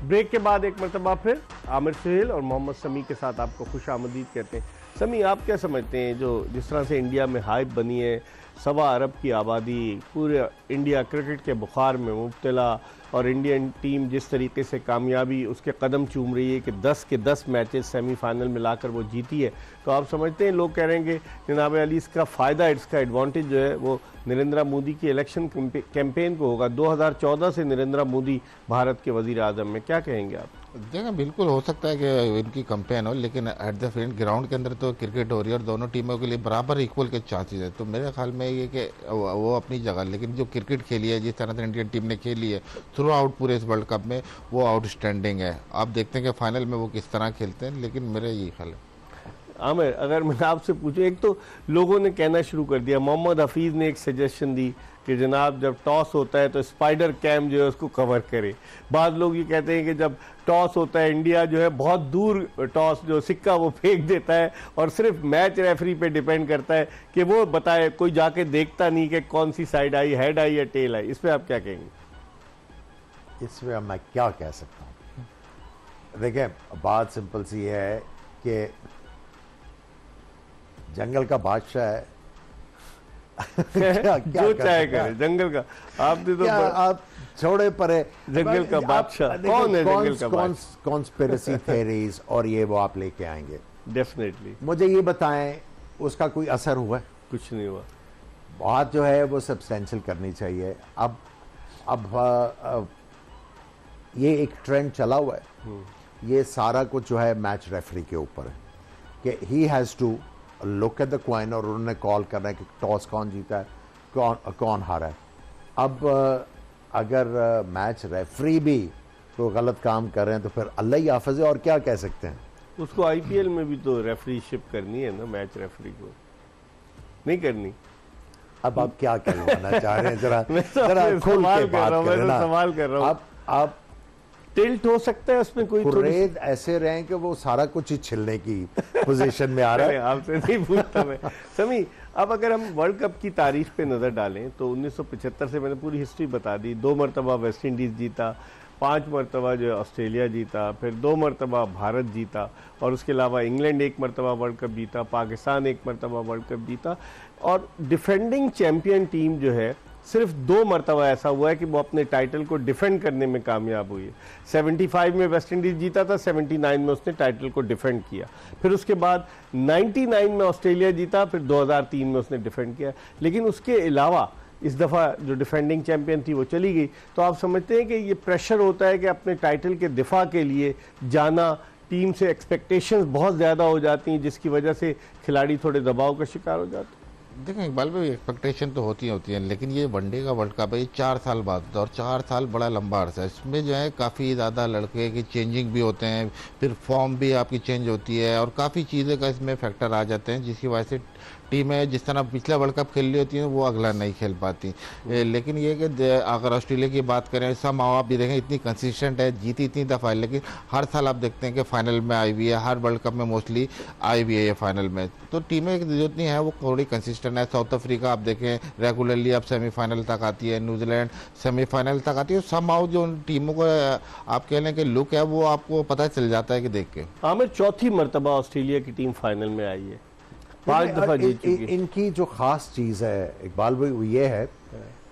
ब्रेक के बाद एक मरतबा फिर आमिर सुहेल और मोहम्मद समी के साथ आपको खुश आमदीद कहते हैं। समी, आप क्या समझते हैं जो जिस तरह से इंडिया में हाइप बनी है, 1.25 अरब की आबादी, पूरे इंडिया क्रिकेट के बुखार में मुब्तला, और इंडियन टीम जिस तरीके से कामयाबी उसके कदम चूम रही है कि 10 के 10 मैचेस सेमीफाइनल में लाकर वो जीती है, तो आप समझते हैं, लोग कह रहे हैं कि जनाब अली इसका फ़ायदा, इसका एडवांटेज जो है वो नरेंद्र मोदी की इलेक्शन कैंपेन को होगा। 2014 से नरेंद्र मोदी भारत के वज़ीर आज़म में, क्या कहेंगे आप? देखा बिल्कुल हो सकता है कि इनकी कंपेन हो, लेकिन एट द फ्रंट ग्राउंड के अंदर तो क्रिकेट हो रही है और दोनों टीमों के लिए बराबर इक्वल के चांसेस है। तो मेरे ख्याल में ये कि वो अपनी जगह, लेकिन जो क्रिकेट खेली है, जिस तरह से इंडियन टीम ने खेली है थ्रू आउट पूरे इस वर्ल्ड कप में, वो आउटस्टैंडिंग है। आप देखते हैं कि फाइनल में वो किस तरह खेलते हैं, लेकिन मेरा यही ख्याल है। आमिर, अगर मैं आपसे पूछूं, एक तो लोगों ने कहना शुरू कर दिया, मोहम्मद हफीज़ ने एक सजेशन दी कि जनाब जब टॉस होता है तो स्पाइडर कैम जो है उसको कवर करे। बाद लोग ये कहते हैं कि जब टॉस होता है इंडिया जो है बहुत दूर टॉस जो सिक्का वो फेंक देता है और सिर्फ मैच रेफरी पे डिपेंड करता है कि वो बताए, कोई जाके देखता नहीं कि कौन सी साइड आई, हेड आई या टेल आई। इस पर आप क्या कहेंगे? इसमें मैं क्या कह सकता हूँ, देखिए बात सिंपल सी है कि जंगल का बादशाह है क्या जो चाहे करे जंगल का। आपने तो आप छोड़े परे जंगल का बादशाह कौन है? जंगल का बादशाह कॉन्स्पिरेसी थ्योरीज और ये वो आप लेके आएंगे। डेफिनेटली। मुझे ये बताएं उसका कोई असर हुआ है? कुछ नहीं हुआ। बात जो है वो सब्सटेंशियल करनी चाहिए। अब ये एक ट्रेंड चला हुआ है, ये सारा कुछ जो है मैच रेफरी के ऊपर है कि he has to look at the coin, और उन्होंने कॉल करना है कि टॉस कौन जीता है, कौन हारा है। अब अगर मैच रेफरी भी तो गलत काम कर रहे हैं तो फिर अल्लाह ही हाफ़िज़ है, और क्या कह सकते हैं। उसको आईपीएल में भी तो रेफरीशिप करनी है ना, मैच रेफरी को नहीं करनी। अब आप क्या कहना चाह रहे हैं, जरा जरा खुल के बात करें ना। सवाल कर रहा हूँ। आप टिल्ट हो सकता है उसमें कोई कुरैद ऐसे रहे कि वो सारा कुछ ही छिलने की पोजीशन में आ रहा है। आपसे नहीं पूछता मैं। समी, अब अगर हम वर्ल्ड कप की तारीख पे नज़र डालें तो 1975 से मैंने पूरी हिस्ट्री बता दी। 2 मरतबा वेस्ट इंडीज़ जीता, 5 मरतबा जो है ऑस्ट्रेलिया जीता, फिर 2 मरतबा भारत जीता, और उसके अलावा इंग्लैंड 1 मरतबा वर्ल्ड कप जीता, पाकिस्तान 1 मरतबा वर्ल्ड कप जीता, और डिफेंडिंग चैंपियन टीम जो है सिर्फ 2 मरतबा ऐसा हुआ है कि वो अपने टाइटल को डिफेंड करने में कामयाब हुई है। 75 में वेस्ट इंडीज़ जीता था, 79 में उसने टाइटल को डिफेंड किया, फिर उसके बाद 99 में ऑस्ट्रेलिया जीता, फिर 2003 में उसने डिफेंड किया। लेकिन उसके अलावा इस दफ़ा जो डिफेंडिंग चैंपियन थी वो चली गई। तो आप समझते हैं कि ये प्रेशर होता है कि अपने टाइटल के दिफा के लिए जाना, टीम से एक्सपेक्टेशंस बहुत ज़्यादा हो जाती हैं, जिसकी वजह से खिलाड़ी थोड़े दबाव का शिकार हो जाते हैं। देखें इकबाल भाई, एक्सपेक्टेशन तो होती है, लेकिन ये वनडे का वर्ल्ड कप है, ये 4 साल बाद होता है और 4 साल बड़ा लंबा अरसा है। इसमें जो है काफ़ी ज़्यादा लड़के की चेंजिंग भी होते हैं, फिर फॉर्म भी आपकी चेंज होती है और काफ़ी चीज़ें का इसमें फैक्टर आ जाते हैं, जिसकी वजह से टीमें जिस तरह पिछला वर्ल्ड कप खेल रही होती हैं वो अगला नहीं खेल पाती। लेकिन ये कि अगर ऑस्ट्रेलिया की बात करें, सब आप भी देखें इतनी कंसिस्टेंट है, जीती इतनी दफ़ा है, लेकिन हर साल आप देखते हैं कि फाइनल में आई हुई है, हर वर्ल्ड कप में मोस्टली आई हुई है ये फाइनल में। तो टीमें जितनी हैं वो थोड़ी कंसिस्टेंट है। साउथ अफ्रीका आप देखें रेगुलरली अब सेमीफाइनल तक आती है, न्यूजीलैंड सेमीफाइनल तक आती है। सब जो टीमों को आप कह लें कि लुक है वो आपको पता चल जाता है कि देख के। आमिर, चौथी मरतबा ऑस्ट्रेलिया की टीम फाइनल में आई है, 5 दफा जीत चुकी है। इनकी जो खास चीज है इकबाल भाई वो ये है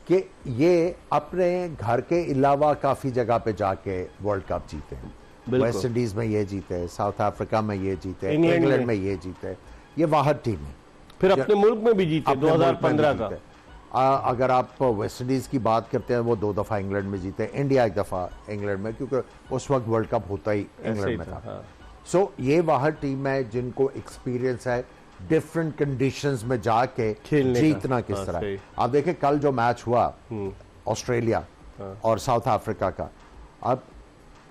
कि ये अपने घर के अलावा काफी जगह पे जाके वर्ल्ड कप जीते हैं। वेस्ट इंडीज में ये जीते, साउथ अफ्रीका में ये जीते, इंग्लैंड में ये जीते, ये वाहिद टीम है। फिर अपने मुल्क में भी जीते 2015 का। अगर आप वेस्ट इंडीज की बात करते हैं वो 2 दफा इंग्लैंड में जीते, इंडिया 1 दफा इंग्लैंड में, क्योंकि उस वक्त वर्ल्ड कप होता ही इंग्लैंड में था। हाँ। सो ये वाहिद टीम है जिनको एक्सपीरियंस है डिफरेंट कंडीशंस में जाके जीतना किस तरह है। आप देखें कल जो मैच हुआ ऑस्ट्रेलिया और साउथ अफ्रीका का, अब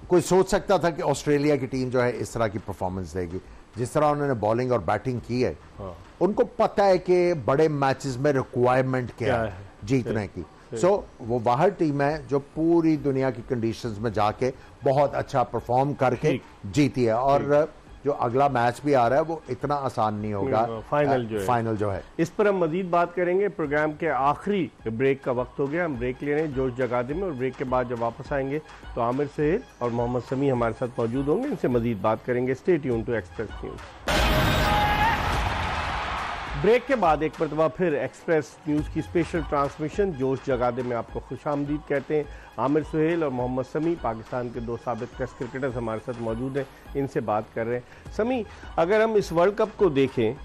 कोई सोच सकता था कि ऑस्ट्रेलिया की टीम जो है इस तरह की परफॉर्मेंस देगी? जिस तरह उन्होंने बॉलिंग और बैटिंग की है, उनको पता है कि बड़े मैचेस में रिक्वायरमेंट क्या है जीतने की। सो वो बाहर टीम है जो पूरी दुनिया की कंडीशंस में जाके बहुत अच्छा परफॉर्म करके जीती है। और जो अगला मैच भी आ रहा है वो इतना आसान नहीं होगा, फाइनल जो है। इस पर हम मजीद बात करेंगे। प्रोग्राम के आखिरी ब्रेक का वक्त हो गया, हम ब्रेक ले रहे हैं जोश जगादे में, और ब्रेक के बाद जब वापस आएंगे तो आमिर सहेल और मोहम्मद समी हमारे साथ मौजूद होंगे, इनसे मजीद बात करेंगे। Stay tune to Express News. Break के बाद एक मरतबा फिर एक्सप्रेस न्यूज़ की स्पेशल ट्रांसमिशन जोश जगादे में आपको खुशामदीद कहते हैं। आमिर सुहेल और मोहम्मद समी, पाकिस्तान के 2 साबिक टेस्ट क्रिकेटर्स हमारे साथ मौजूद हैं, इनसे बात कर रहे हैं। समी, अगर हम इस वर्ल्ड कप को देखें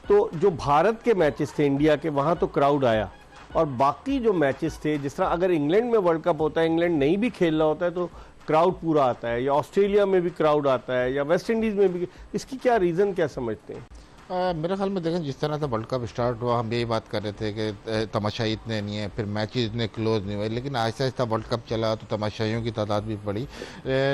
तो जो भारत के मैचेस थे इंडिया के, वहाँ तो क्राउड आया, और बाकी जो मैचेस थे, जिस तरह अगर इंग्लैंड में वर्ल्ड कप होता है, इंग्लैंड नहीं भी खेल रहा होता है तो क्राउड पूरा आता है, या ऑस्ट्रेलिया में भी क्राउड आता है, या वेस्ट इंडीज़ में भी, इसकी क्या रीज़न क्या समझते हैं? मेरे ख्याल में देखें जिस तरह से वर्ल्ड कप स्टार्ट हुआ हम यही बात कर रहे थे कि तमाशाई इतने नहीं है, फिर मैचेस इतने क्लोज नहीं हुए, लेकिन आहिस्ता आहिस्ता वर्ल्ड कप चला तो तमाशाइयों की तादाद भी बढ़ी।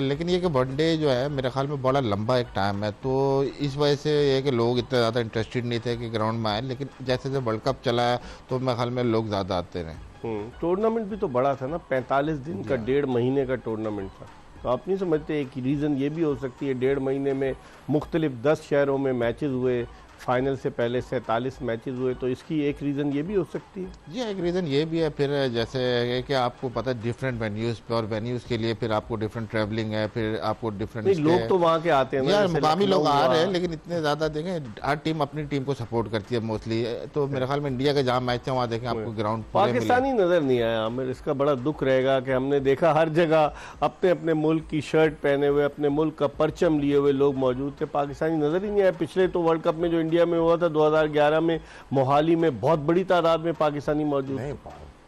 लेकिन ये कि वनडे जो है मेरे ख्याल में बड़ा लंबा एक टाइम है, तो इस वजह से ये कि लोग इतने ज़्यादा इंटरेस्टेड नहीं थे कि ग्राउंड में आए, लेकिन जैसे जैसे वर्ल्ड कप चला है तो मेरे ख्याल में लोग ज़्यादा आते रहे। टूर्नामेंट भी तो बड़ा था ना, 45 दिन का, 1.5 महीने का टूर्नामेंट था। तो आप नहीं समझते एक रीज़न ये भी हो सकती है 1.5 महीने में मुख्तलिफ 10 शहरों में मैचेस हुए, फाइनल से पहले 47 मैचेस हुए, तो इसकी एक रीज़न ये भी हो सकती है? जी, एक रीज़न ये भी है। फिर जैसे है कि आपको पता है डिफरेंट वेन्यूज़ पे, और वेन्यूज़ के लिए फिर आपको डिफरेंट ट्रैवलिंग है, फिर आपको डिफरेंट लोग तो वहाँ के आते हैं यार, मुकामी लोग आ रहे हैं, लेकिन इतने ज़्यादा देखें हर टीम अपनी टीम को सपोर्ट करती है मोस्टली। तो मेरे ख्याल में इंडिया के जहाँ मैच है वहाँ देखें आपको ग्राउंड पाकिस्तानी नज़र नहीं आया आमिर। इसका बड़ा दुख रहेगा कि हमने देखा हर जगह अपने अपने मुल्क की शर्ट पहने हुए, अपने मुल्क का परचम लिए हुए लोग मौजूद थे, पाकिस्तानी नज़र ही नहीं आया। पिछले तो वर्ल्ड कप में जो इंडिया में हुआ था 2011 में, मोहाली में बहुत बड़ी तादाद में पाकिस्तानी मौजूद थे।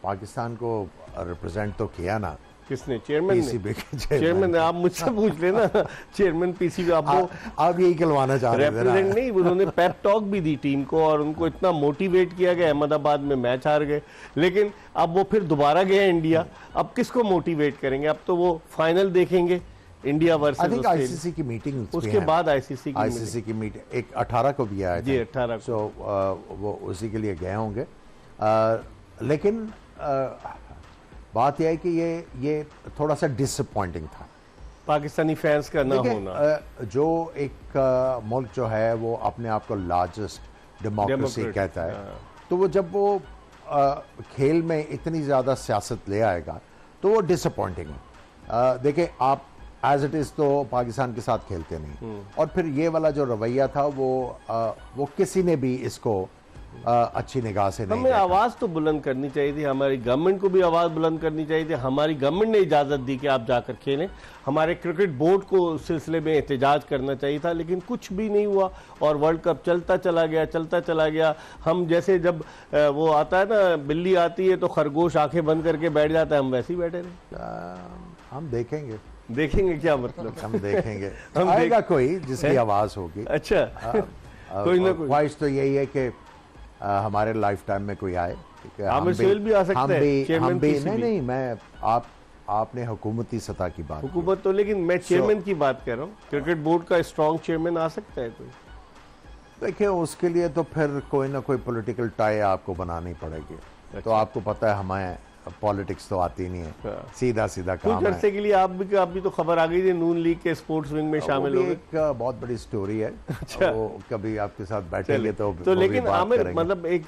पाकिस्तान को रिप्रेजेंट तो किया ना किसने? चेयरमैन ने। चेयरमैन ने, आप मुझसे पूछ लेना, चेयरमैन पीसीबी। आप यही कहलवाना चाह रहे थे? रिप्रेजेंट नहीं, उन्होंने पेप टॉक भी दी टीम को, और उनको इतना मोटिवेट किया गया, अहमदाबाद में मैच हार गए, लेकिन अब वो फिर दोबारा गए इंडिया। अब किसको मोटिवेट करेंगे? अब तो वो फाइनल देखेंगे इंडिया वर्सेस आईसीसी की मीटिंग, उसके बाद आईसीसी की मीटिंग एक 18 को भी आया जी, 18 को। सो वो उसी के लिए गए होंगे। लेकिन बात यह है कि ये थोड़ा सा डिसअपॉइंटिंग था पाकिस्तानी फैंस का ना होना। जो एक मुल्क जो है वो अपने आप को लार्जेस्ट डेमोक्रेसी कहता है, तो वो जब वो खेल में इतनी ज़्यादा सियासत ले आएगा तो वो डिसअपॉइंटिंग है। देखिए, आप एज इट इज़ तो पाकिस्तान के साथ खेलते नहीं, और फिर ये वाला जो रवैया था वो किसी ने भी इसको अच्छी निगाह से नहीं हमें आवाज़ तो बुलंद करनी चाहिए थी, हमारी गवर्नमेंट को भी आवाज़ बुलंद करनी चाहिए थी। हमारी गवर्नमेंट ने इजाज़त दी कि आप जाकर खेलें, हमारे क्रिकेट बोर्ड को उस सिलसिले में एहतजाज करना चाहिए था, लेकिन कुछ भी नहीं हुआ, और वर्ल्ड कप चलता चला गया। हम जैसे जब वो आता है ना, बिल्ली आती है तो खरगोश आंखें बंद करके बैठ जाता है, हम वैसे ही बैठे रहे। हम देखेंगे क्या मतलब? हम देखेंगे आएगा कोई जिसकी आवाज़ होगी। अच्छा, कोई ना कोई। ख्वाहिश तो यही है कि हमारे लाइफ टाइम में कोई आए। ठीक है, आमिर सुहेल भी आ सकता है, चेयरमैन किसी भी। नहीं, मैं आपने हुकूमती सतह की बात की। हुकूमत तो, लेकिन मैं चेयरमैन की बात कर रहा हूँ। क्रिकेट बोर्ड का स्ट्रॉन्ग चेयरमैन आ सकता है कोई? देखिए, उसके लिए तो फिर कोई ना कोई पॉलिटिकल टाई आपको बनानी पड़ेगी। तो आपको पता है हमें पॉलिटिक्स तो आती नहीं है, सीधा सीधा काम कुछ है। अरसे के लिए आप भी तो खबर आ गई थी नून लीग के स्पोर्ट्स विंग में शामिल हो गए। एक बहुत बड़ी स्टोरी है। अच्छा। वो कभी आपके साथ बैठेंगे तो वो भी लेकिन बात आमिर, करेंगे। मतलब एक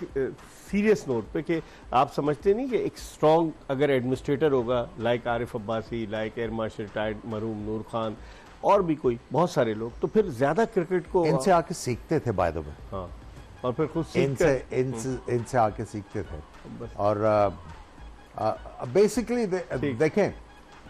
सीरियस नोट पे कि आप समझते नहीं कि एक स्ट्रॉन्ग अगर एडमिनिस्ट्रेटर होगा, like Arif Abbasi, like air marshal retired मरहूम नूर खान, और भी कोई बहुत सारे लोग, तो फिर ज्यादा क्रिकेट को इनसे आके सीखते थे बाय द वे। हाँ, और फिर खुद सीख कर इनसे आके सीखते थे। और बेसिकली देखें,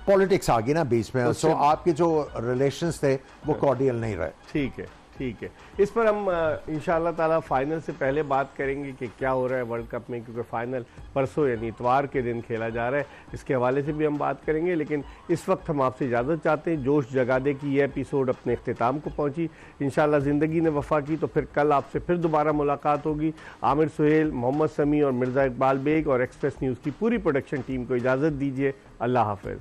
पॉलिटिक्स आ गई ना बीच में, सो आपके जो रिलेशंस थे वो कॉर्डियल नहीं रहे। ठीक है, ठीक है। इस पर हम इंशाअल्लाह ताला फाइनल से पहले बात करेंगे कि क्या हो रहा है वर्ल्ड कप में, क्योंकि फाइनल परसों यानी इतवार के दिन खेला जा रहा है। इसके हवाले से भी हम बात करेंगे, लेकिन इस वक्त हम आपसे इजाज़त चाहते हैं। जोश जगा दे की ये एपिसोड अपने अख्तिताम को पहुंची। इंशाअल्लाह ज़िंदगी ने वफ़ा की तो फिर कल आपसे फिर दोबारा मुलाकात होगी। आमिर सुहेल, मोहम्मद समी और मिर्ज़ा इकबाल बेग और एक्सप्रेस न्यूज़ की पूरी प्रोडक्शन टीम को इजाज़त दीजिए। अल्लाह हाफ़िज़।